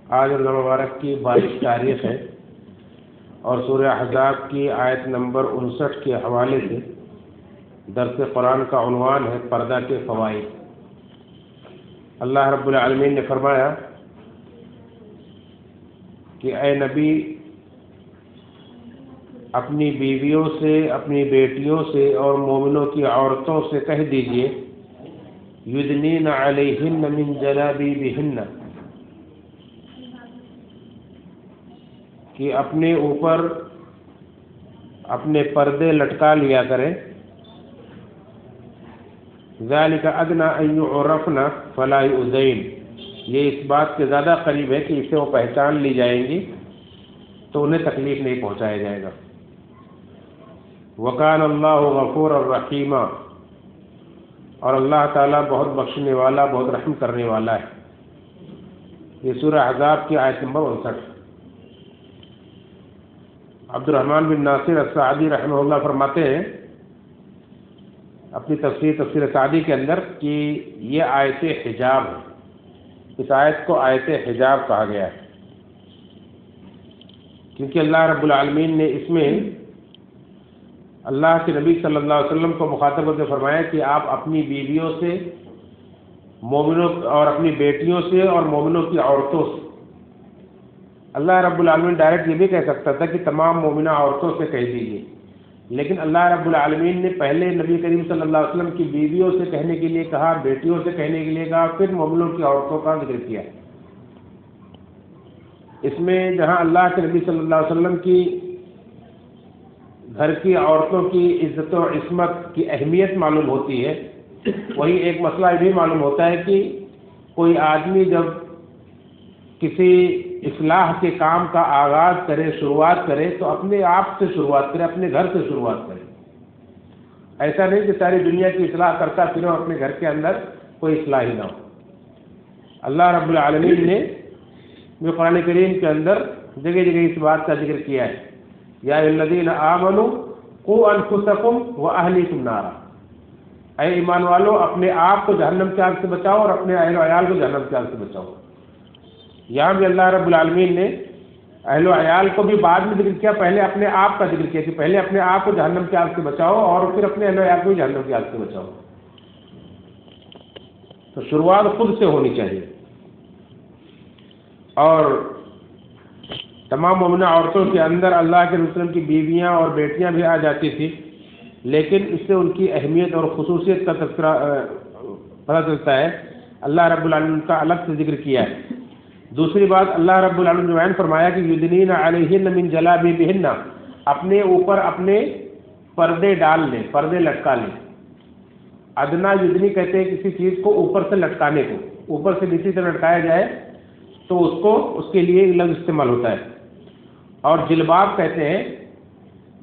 آج رمضان مبارک کی 22 تاریخ ہے اور سورہ احزاب کی آیت نمبر 59 کے حوالے سے درس قرآن کا عنوان ہے پردہ کے فوائد۔ اللہ رب العالمین نے فرمایا کہ اے نبی اپنی بیویوں سے، اپنی بیٹیوں سے اور مومنوں کی عورتوں سے کہہ دیجئے یدنین علیہن من جلابیبہن کہ اپنے اوپر اپنے پردے لٹکا لیا کریں۔ ذالک ادنی ان یعرفن فلا یؤذین، یہ اس بات کے زیادہ قریب ہے کہ اسے وہ پہچان لی جائیں گی تو انہیں تکلیف نہیں پہنچایا جائے گا۔ وکان اللہ غفور الرحیم، اور اللہ تعالیٰ بہت بخشنے والا، بہت رحم کرنے والا ہے۔ یہ سورہ احزاب کی آیت نمبر 59۔ عبد الرحمن بن ناصر السعدی رحمہ اللہ فرماتے ہیں اپنی تفسیر سعدی کے اندر کہ یہ آیت حجاب ہے، اس آیت کو آیت حجاب کہا گیا ہے کیونکہ اللہ رب العالمین نے اس میں اللہ کے نبی صلی اللہ علیہ وسلم کو مخاطب ہوتے فرمایا کہ آپ اپنی بیویوں سے، مومنوں اور اپنی بیٹیوں سے اور مومنوں کی عورتوں سے، اللہ رب العالمین ڈائریکٹ یہ بھی کہہ سکتا تھا کہ تمام مومنہ عورتوں سے کہہ دیجیے، لیکن اللہ رب العالمین نے پہلے نبی کریم صلی اللہ علیہ وسلم کی بیویوں سے کہنے کے لیے کہا، بیٹیوں سے کہنے کے لیے کہا، پھر مومنوں کی عورتوں کا ذکر کیا۔ اس میں جہاں اللہ کے نبی صلی اللہ علیہ وسلم کی گھر کی عورتوں کی عزت و عصمت کی اہمیت معلوم ہوتی ہے، وہی ایک مسئلہ یہ بھی معلوم ہوتا ہے کہ کوئی آدمی جب کسی اصلاح کے کام کا آغاز کرے، شروعات کرے تو اپنے آپ سے شروعات کرے، اپنے گھر سے شروعات کرے۔ ایسا نہیں کہ ساری دنیا کی اصلاح کرتا پھر اپنے گھر کے اندر کوئی اصلاح ہی نہ ہو۔ اللہ رب العالمین نے جو قرآن کریم کے اندر جگہ جگہ اس بات کا ذکر کیا ہے، یا الذین آمنوا قوا انفسکم واہلیکم نارا، اے ایمان والو اپنے آپ کو جہنم کی آگ سے بچاؤ اور اپنے اہل و عیال کو جہنم کی آگ سے بچاؤ۔ یہاں بھی اللہ رب العالمین نے اہل و عیال کو بھی بعد میں ذکر کیا، پہلے اپنے آپ کا ذکر کیا کہ پہلے اپنے آپ کو جہنم کی آگ سے بچاؤ اور پھر اپنے اہل و عیال کو بھی جہنم کی آگ سے بچاؤ۔ تو شروعات خود سے ہونی چاہیے۔ اور تمام مومنہ عورتوں کے اندر اللہ کے رسول کی بیویاں اور بیٹیاں بھی آ جاتی تھی، لیکن اس سے ان کی اہمیت اور خصوصیت کا تذکرہ پتہ چلتا ہے۔ اللہ رب العالمین کا الگ سے ذکر کیا ہے۔ دوسری بات اللہ رب العالمین نے بیان فرمایا کہ یدنین علیہن من جلابیبہن، اپنے اوپر اپنے پردے ڈال لیں، پردے لٹکا لیں۔ ادنا یدنی کہتے ہیں کسی چیز کو اوپر سے لٹکانے کو، اوپر سے نیچے سے لٹکایا جائے تو اس کے لیے لفظ استعمال ہوتا ہے۔ اور جلباب کہتے ہیں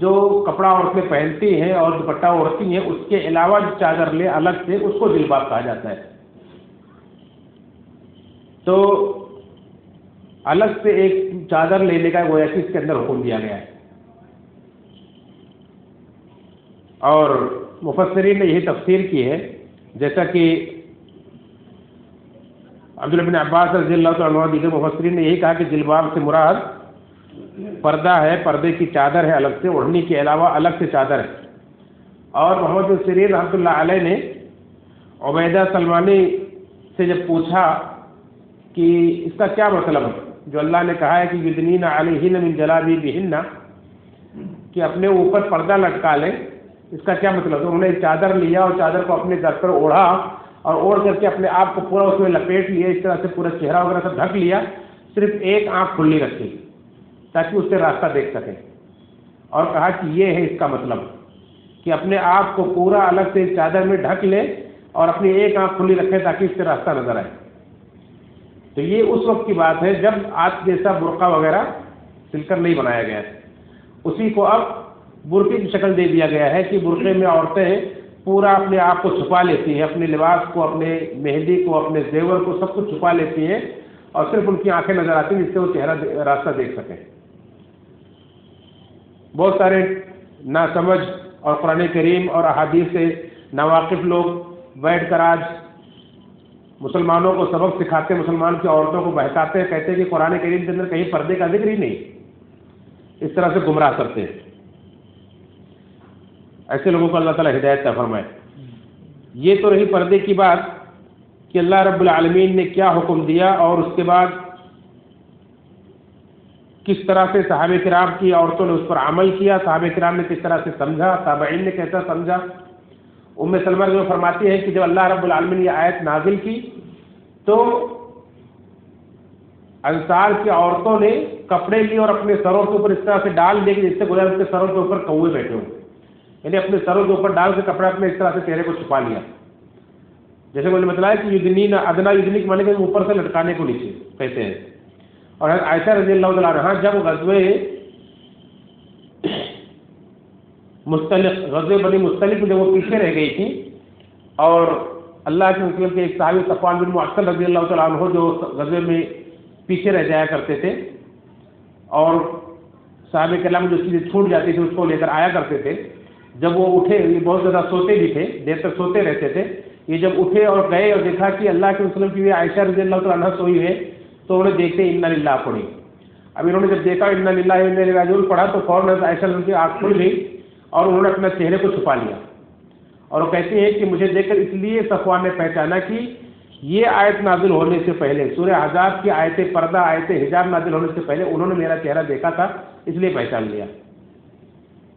جو کپڑا عورتیں پہنتی ہیں اور دوپٹہ اوڑھتی ہیں، اس کے علاوہ جو چادر لے الگ سے، اس کو جلباب کہا جاتا ہے۔ تو الگ سے ایک چادر لینے کا گویا کہ اس کے اندر حکم دیا گیا ہے۔ اور مفسرین نے یہی تفسیر کی ہے، جیسا کہ عبداللہ بن عباس رضی اللہ عنہ دیگر مفسرین نے یہی کہا کہ جلباب سے مراد پردہ ہے، پردے کی چادر ہے الگ سے، اوڑھنی کے علاوہ الگ سے چادر ہے۔ اور محمد بن سیرین رحمۃ اللہ علیہ نے عبیدہ سلمانی سے جب پوچھا کہ اس کا کیا مطلب ہے جو اللہ نے کہا ہے کہ یدنین علیہن من جلابیبہن، کہ اپنے اوپر پردہ لٹکا لیں، اس کا کیا مطلب ہے؟ انہوں نے چادر لیا اور چادر کو اپنے سر پر اوڑھا اور اوڑھ کر کے اپنے آپ کو پورا اس میں لپیٹ لیا، اس طرح سے پورا چہرہ وغیرہ سب ڈھک لیا، صرف ایک آنکھ کھلی رکھی تاکہ اس سے راستہ دیکھ سکیں، اور کہا کہ یہ ہے اس کا مطلب کہ اپنے آپ کو پورا الگ سے چادر میں ڈھک لیں اور اپنی ایک آنکھ کھلی رکھیں تاکہ اس سے راستہ نظر آئے۔ تو یہ اس وقت کی بات ہے جب آج جیسا برقع وغیرہ سل کر نہیں بنایا گیا ہے، اسی کو اب برقعے کی شکل دے دیا گیا ہے کہ برقعے میں عورتیں پورا اپنے آپ کو چھپا لیتی ہیں، اپنے لباس کو، اپنے مہندی کو، اپنے زیور کو، سب کچھ چھپا لیتی ہیں اور صرف ان کی آنکھیں نظر آتی ہیں جس سے وہ چہرہ راستہ دیکھ سکیں۔ بہت سارے ناسمجھ اور قرآن کریم اور احادیث سے ناواقف لوگ بیٹھ کر آج مسلمانوں کو سبق سکھاتے ہیں، مسلمان کی عورتوں کو بہکاتے ہیں، کہتے ہیں کہ قرآن کریم کے اندر کہیں پردے کا ذکر ہی نہیں، اس طرح سے گمراہ کرتے ہیں۔ ایسے لوگوں کو اللہ تعالیٰ ہدایت عطا فرمائے۔ یہ تو رہی پردے کی بات کہ اللہ رب العالمین نے کیا حکم دیا، اور اس کے بعد کس طرح سے صحابہ کرام کی عورتوں نے اس پر عمل کیا، صحابہ کرام نے کس طرح سے سمجھا، تابعین نے کیسا سمجھا۔ ام سلمہ جو فرماتی ہے کہ جب اللہ رب العالمین نے یہ آیت نازل کی تو انصار کی عورتوں نے کپڑے لیے اور اپنے سروں کے اوپر اس طرح سے ڈال دیے کہ جس سے گویا ان کے سروں کے اوپر کوے بیٹھے ہوں، یعنی اپنے سروں کے اوپر ڈال کے کپڑا اپنے اس طرح سے چہرے کو چھپا لیا، جیسے میں نے بتلایا کہ یدنین ادنا یدنی مانے کے اوپر سے لٹکانے کو نیچے کہتے ہیں۔ اور عائشہ رضی اللہ تعالیٰ عنہا جب غزوہ بنی مستلق میں جب وہ پیچھے رہ گئی تھی، اور اللہ کے رسول کے ایک صحابی صفوان بن معطل رضی اللہ تعالیٰ عنہ جو غزوے میں پیچھے رہ جایا کرتے تھے، اور صحابہ کرام جو چیزیں چھوٹ جاتی تھی اس کو لے کر آیا کرتے تھے، جب وہ اٹھے، یہ بہت زیادہ سوتے بھی تھے، دیر تک سوتے رہتے تھے، یہ جب اٹھے اور گئے اور دیکھا کہ اللہ کے رسول کی عائشہ رضی اللہ تعالیٰ عنہ سوئی ہے، تو انہیں دیکھتے انا للہ پڑھی۔ اب انہوں نے جب دیکھا انا للہ و انا الیہ راجعون پڑھا تو فوراً عائشہ رضی کی آنکھ کھل گئی اور انہوں نے اپنے چہرے کو چھپا لیا، اور وہ کہتے ہیں کہ مجھے دیکھ کر اس لیے صفوان نے پہچانا کہ یہ آیت نازل ہونے سے پہلے، سورہ احزاب کی آیت پردہ، آیت حجاب نازل ہونے سے پہلے انہوں نے میرا چہرہ دیکھا تھا، اس لیے پہچان لیا۔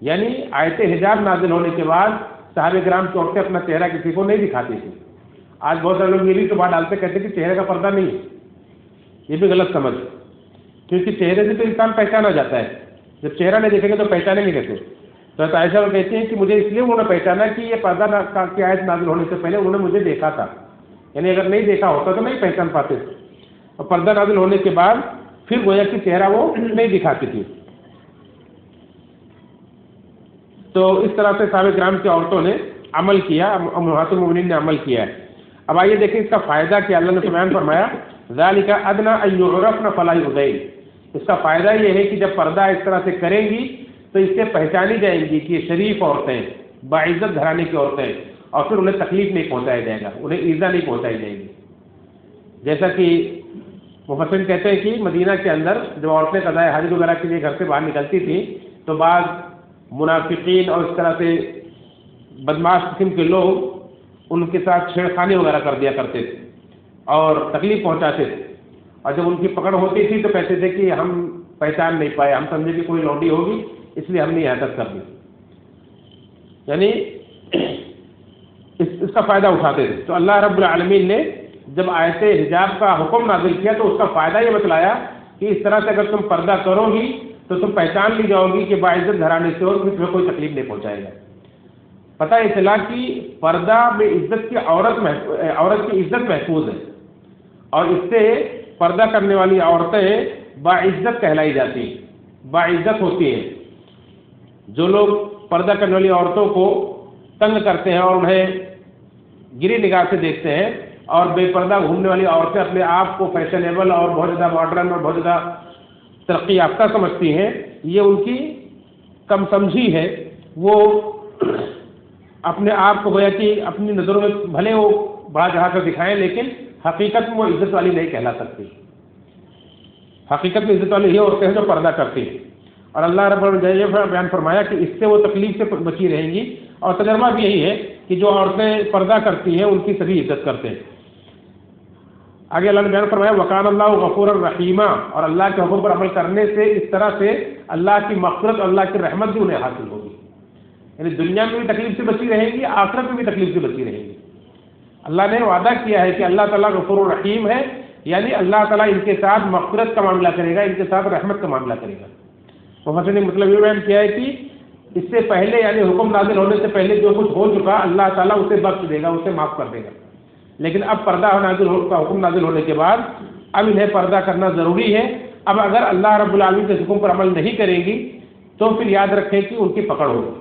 یعنی آیت حجاب نازل ہونے کے بعد صحابہ کرام کی عورتیں اپنا چہرہ کسی کو نہیں دکھاتی تھی۔ آج بہت سارے لوگ یہ بھی تو بات ڈالتے کہتے کہ چہرے کا پردہ نہیں ہے، یہ بھی غلط سمجھ، کیونکہ چہرے سے تو انسان پہچانا جاتا ہے، جب چہرہ نہیں دیکھیں گے تو پہچانے نہیں کہتے۔ تو عائشہ وہ کہتے ہیں کہ مجھے اس لیے انہوں نے پہچانا کہ یہ پردہ کی آیت نازل ہونے سے پہلے انہوں نے مجھے دیکھا تھا، یعنی اگر نہیں دیکھا ہوتا تو نہیں پہچان پاتے، اور پردہ نازل ہونے کے بعد پھر گویا کہ چہرہ وہ نہیں دکھاتی تھی۔ تو اس طرح سے صحابہ کرام کی عورتوں نے عمل کیا، امہات المؤمنین نے عمل کیا ہے۔ اب آئیے دیکھیں اس کا فائدہ کیا اللہ نے بیان فرمایا، ذالک ادنی ان یعرفن فلا یؤذین۔ اس کا فائدہ یہ ہے کہ جب پردہ اس طرح سے کریں گی تو اس سے پہچانی جائیں گی کہ یہ شریف عورتیں، باعزت گھرانے کی عورتیں، اور پھر انہیں تکلیف نہیں پہنچایا جائے گا، انہیں ایذا نہیں پہنچائی جائے گی۔ جیسا کہ مفسرین کہتے ہیں کہ مدینہ کے اندر جب عورتیں قضاء حاجت وغیرہ کے لیے گھر سے باہر نکلتی تھیں تو بعض منافقین اور اس طرح سے بدماش قسم کے لوگ ان کے ساتھ چھیڑخانی وغیرہ کر دیا کرتے تھے اور تکلیف پہنچاتے تھے، اور جب ان کی پکڑ ہوتی تھی تو کہتے تھے کہ ہم پہچان نہیں پائے، ہم سمجھے کہ کوئی لونڈی ہوگی اس لیے ہم نے یہ حرکت کر دی، یعنی اس کا فائدہ اٹھاتے تھے۔ تو اللہ رب العالمین نے جب آیت حجاب کا حکم نازل کیا تو اس کا فائدہ یہ بتلایا کہ اس طرح سے اگر تم پردہ کرو گی تو تم پہچان لی جاؤ گی کہ باعزت گھرانے سے اور تمہیں کوئی تکلیف نہیں پہنچائے گا۔ پتہ ہے اطلاع کی پردہ میں عزت کی عورت کی عزت محفوظ ہے، اور اس سے پردہ کرنے والی عورتیں باعزت کہلائی جاتی ہیں، باعزت ہوتی ہیں۔ جو لوگ پردہ کرنے والی عورتوں کو تنگ کرتے ہیں اور انہیں گری نگاہ سے دیکھتے ہیں، اور بے پردہ گھومنے والی عورتیں اپنے آپ کو فیشنیبل اور بہت زیادہ ماڈرن اور بہت زیادہ ترقی یافتہ سمجھتی ہیں، یہ ان کی کم سمجھی ہے۔ وہ اپنے آپ کو گویا کہ اپنی نظروں میں بھلے وہ بڑا چڑھا کر دکھائیں، لیکن حقیقت میں وہ عزت والی نہیں کہلا سکتی۔ حقیقت میں عزت والی یہ عورتیں ہیں جو پردہ کرتی ہیں، اور اللہ رب العالمین نے بیان فرمایا کہ اس سے وہ تکلیف سے بچی رہیں گی، اور تجربہ بھی یہی ہے کہ جو عورتیں پردہ کرتی ہیں ان کی سبھی عزت کرتے ہیں۔ آگے اللہ نے بیان فرمایا وکان اللہ غفور الرحیمہ، اور اللہ کے حکم پر عمل کرنے سے اس طرح سے اللہ کی مغفرت، اللہ کی رحمت بھی انہیں حاصل ہوگی، یعنی دنیا میں بھی تکلیف سے بچی رہیں گی، آخرت میں بھی تکلیف سے بچی رہیں گی۔ اللہ نے وعدہ کیا ہے کہ اللہ تعالیٰ غفور الرحیم ہے، یعنی اللہ تعالیٰ ان کے ساتھ مغفرت کا معاملہ کرے گا، ان کے ساتھ رحمت کا معاملہ کرے گا۔ محمد نے مطلب یہ بیان کیا ہے کہ اس سے پہلے یعنی حکم نازل ہونے سے پہلے جو کچھ ہو چکا اللہ تعالیٰ اسے بخش دے گا، اسے معاف کر دے گا، لیکن اب پردہ کا حکم نازل ہونے کے بعد اب انہیں پردہ کرنا ضروری ہے۔ اب اگر اللہ رب العالمین کے حکم پر عمل نہیں کریں گی تو پھر یاد رکھیں کہ ان کی پکڑ ہوگی،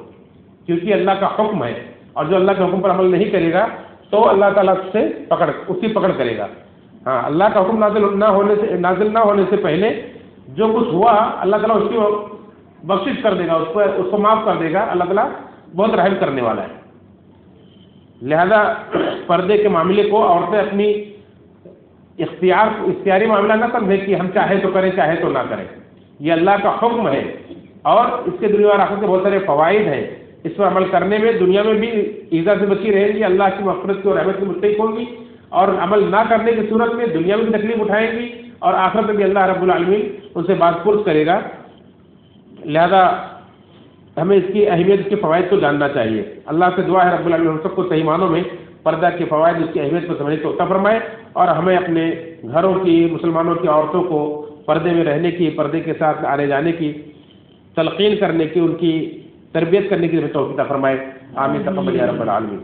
کیونکہ اللہ کا حکم ہے، اور جو اللہ کے حکم پر عمل نہیں کرے گا تو اللہ تعالیٰ اس کی پکڑ کرے گا۔ ہاں، اللہ کا حکم نازل نہ ہونے سے پہلے جو کچھ ہوا اللہ تعالیٰ اس کی بخشش کر دے گا، اس کو معاف کر دے گا۔ اللہ تعالیٰ بہت رحم کرنے والا ہے۔ لہذا پردے کے معاملے کو عورتیں اپنی اختیاری معاملہ نہ سمجھے کہ ہم چاہے تو کریں چاہے تو نہ کریں، یہ اللہ کا حکم ہے، اور اس کے دنیا اور آخرت کے بہت سارے فوائد ہیں، اس پر عمل کرنے میں دنیا میں بھی ایزا سے بچی رہیں گی، اللہ کی مغفرت کی اور رحمت کی مستحق ہوں گی، اور عمل نہ کرنے کی صورت میں دنیا میں بھی تکلیف اٹھائیں گی اور آخرت میں بھی اللہ رب العالمین ان سے بات پرس کرے گا۔ لہذا ہمیں اس کی اہمیت، اس کے فوائد کو جاننا چاہیے۔ اللہ سے دعا ہے رب العالمین ہم سب کو صحیح معنوں میں پردہ کے فوائد، اس کی اہمیت کو سمجھنے کو عطا فرمائے، اور ہمیں اپنے گھروں کی، مسلمانوں کی عورتوں کو پردے میں رہنے کی، پردے کے ساتھ آنے جانے کی تلقین کرنے کی، ان کی تربیت کرنے کی توفیق عطا فرمائے۔ آمین تقبل یا رب العالمین۔